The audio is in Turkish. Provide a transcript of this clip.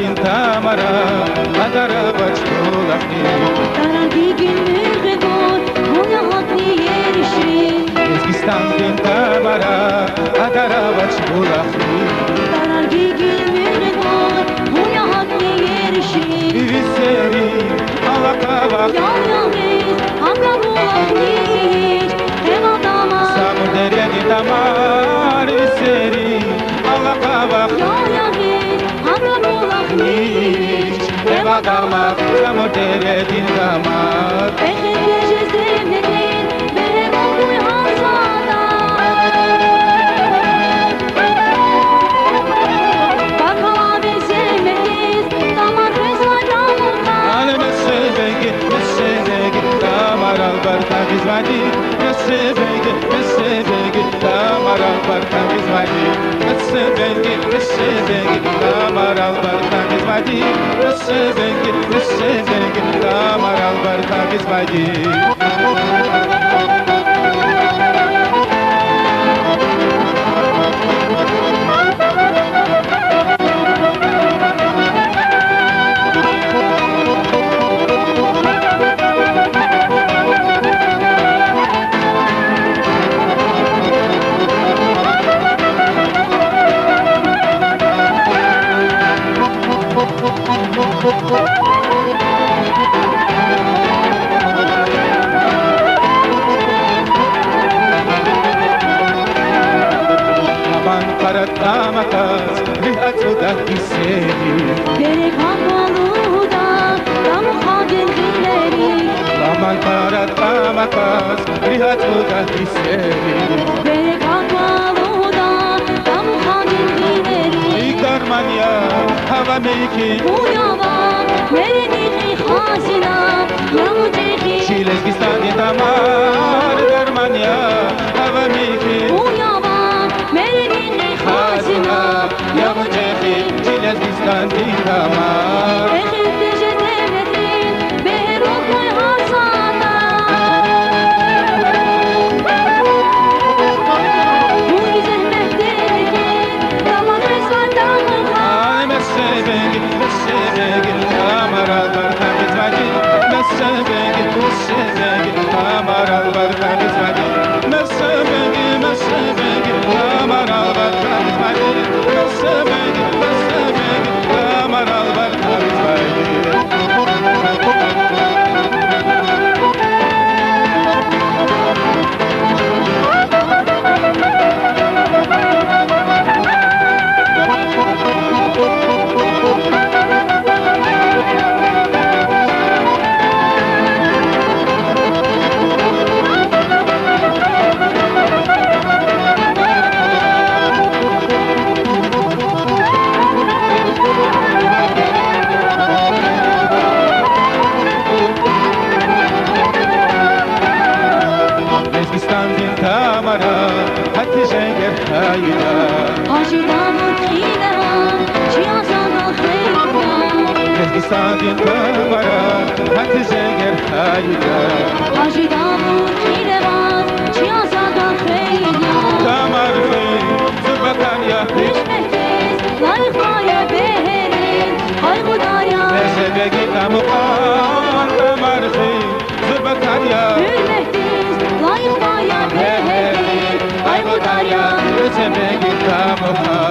din tamara adara bachulahni Tarangi gülmüğe gol Moya hakni yerişi Ezgistan din tamara adara bachulahni Tarangi gülmüğe gol Moya hakni yerişi Viseri alakava Yal yalnız Hamra bulakni Eva dama Samur dereni damar Viseri alakava Yal yalnız Hamra bulakni Eva damat Samur dereni damar Ehlece zemlerin Behem okuy hazada Bakala ve sevmeliyiz Damar resla Ale mesebegi damar albarka gizmadi Mesebegi damar albarka gizmadi Mesebegi damar albarka gizmadi Mesebegi damar albarka gizmadi Aman karatamakas rihat udah kiseni Gerek havaluda Kamu hagel gileri Aman karatamakas rihat udah kiseni Gerek havaluda Kamu hagel gileri Ikarmanya hava meyki Uyava Mereniki hazina Yamuceki Şilezgistan damar Dermanya hava meyki Uyava Mereniki hazina Yamuceki Şilezgistan damar Ehlece zemlerin Behem okuy hazada Uy zehmettekin Damar resla damar Ay mesebegi damar albarka gizmadi Mesebegi damar albarka gizmadi Mesebegi damar albarka gizmadi Mesebegi damar albarka gizmadi Ezgistan din tamara hati jenger hayda Hacı Davut İlhan Çiyazada xeyda Ezgistan din tamara hati jenger hayda Hacı Davut İlhan Çiyazada xeyda Damar hey zurbakan ya Hüşmetiz layık maya beherin Haygudaya Mesebegi tamukan damar hey zurbakan ya Hürmetiz layık maya beherin Haygudaya Mesebegi tamukan